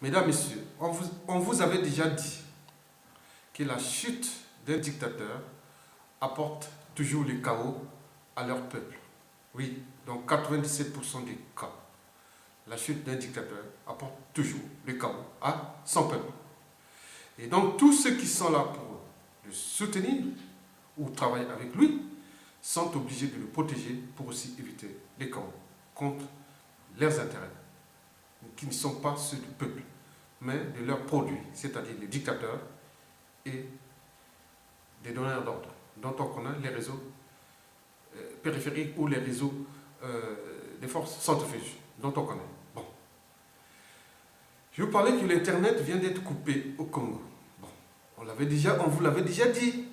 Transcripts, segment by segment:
Mesdames, Messieurs, on vous avait déjà dit que la chute d'un dictateur apporte toujours le chaos à leur peuple. Oui, dans 97% des cas, la chute d'un dictateur apporte toujours le chaos à son peuple. Et donc tous ceux qui sont là pour le soutenir ou travailler avec lui sont obligés de le protéger pour aussi éviter les chaos contre leurs intérêts, qui ne sont pas ceux du peuple, mais de leurs produits, c'est-à-dire les dictateurs et des donneurs d'ordre, dont on connaît les réseaux périphériques ou les réseaux des forces centrifuges, dont on connaît. Bon. Je vous parlais que l'Internet vient d'être coupé au Congo. Bon. On vous l'avait déjà dit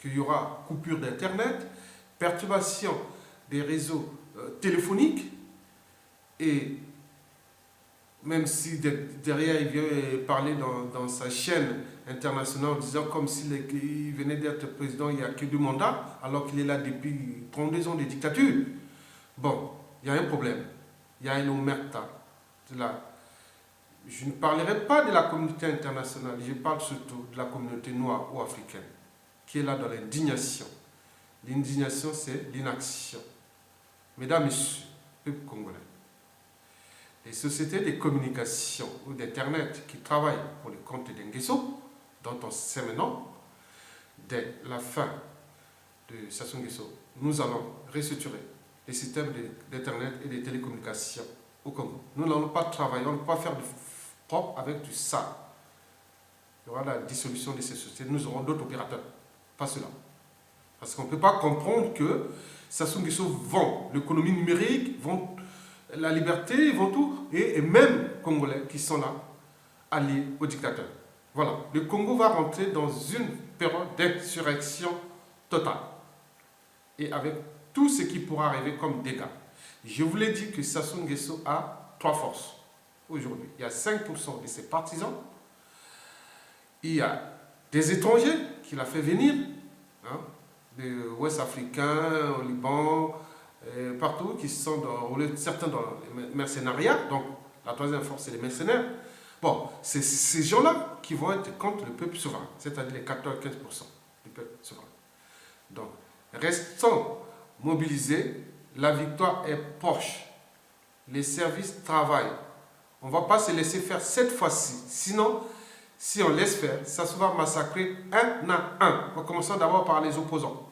qu'il y aura coupure d'Internet, perturbation des réseaux téléphoniques, et même si derrière il vient parler dans sa chaîne internationale en disant comme s'il venait d'être président il n'y a que 2 mandats, alors qu'il est là depuis 32 ans de dictature. Bon, il y a un problème. Il y a une omerta. Je ne parlerai pas de la communauté internationale, je parle surtout de la communauté noire ou africaine, qui est là dans l'indignation. L'indignation, c'est l'inaction. Mesdames, Messieurs, peuple congolais, les sociétés de communication ou d'Internet qui travaillent pour le compte d'Ngeso, dont on sait maintenant, dès la fin de Sassou Nguesso, nous allons restructurer les systèmes d'Internet et de télécommunications au Congo. Nous n'allons pas travailler, on ne peut pas faire du propre avec du sale. Il y aura la dissolution de ces sociétés, nous aurons d'autres opérateurs, pas cela. Parce qu'on ne peut pas comprendre que Sassou Nguesso vend l'économie numérique, vend la liberté, vont tout, et même Congolais qui sont là, alliés aux dictateurs. Voilà, le Congo va rentrer dans une période d'insurrection totale, et avec tout ce qui pourra arriver comme dégâts. Je vous l'ai dit que Sassou Nguesso a 3 forces aujourd'hui. Il y a 5% de ses partisans, il y a des étrangers qu'il a fait venir, hein, des Ouest africains, au Liban, partout, qui sont certains dans les mercenariats. Donc la 3e force, c'est les mercenaires. Bon, c'est ces gens-là qui vont être contre le peuple souverain, c'est-à-dire les 14-15% du peuple souverain. Donc, restons mobilisés, la victoire est proche. Les services travaillent. On ne va pas se laisser faire cette fois-ci. Sinon, si on laisse faire, ça se va massacrer un à un. En commençant d'abord par les opposants.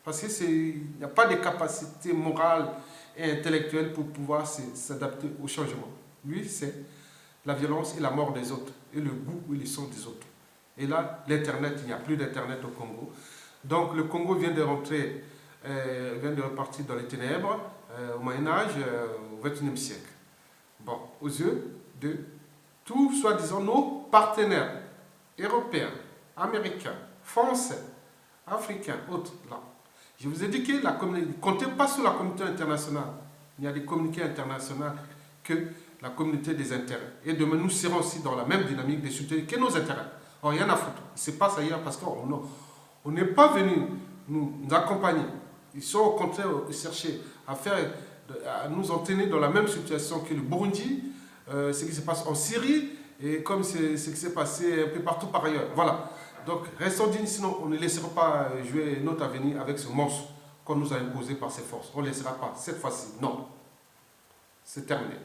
Parce qu'il n'y a pas de capacité morale et intellectuelle pour pouvoir s'adapter au changement. Lui, c'est la violence et la mort des autres, et le goût et le son des autres. Et là, l'Internet, il n'y a plus d'Internet au Congo. Donc le Congo vient de rentrer, vient de repartir dans les ténèbres, au Moyen-Âge, au XXIe siècle. Bon, aux yeux de tous, soi-disant, nos partenaires européens, américains, français, africains, autres, là. Je vous ai dit que la communauté, comptez pas sur la communauté internationale. Il y a des communiqués internationaux que la communauté des intérêts. Et demain, nous serons aussi dans la même dynamique de soutenir que nos intérêts. Or, rien à foutre. Il se passe ailleurs parce qu'on n'est pas venu nous accompagner. Ils sont au contraire chercher à nous entraîner dans la même situation que le Burundi, ce qui se passe en Syrie, et comme ce qui s'est passé un peu partout par ailleurs. Voilà. Donc, restons dignes, sinon on ne laissera pas jouer notre avenir avec ce monstre qu'on nous a imposé par ces forces. On ne laissera pas, cette fois-ci, non. C'est terminé.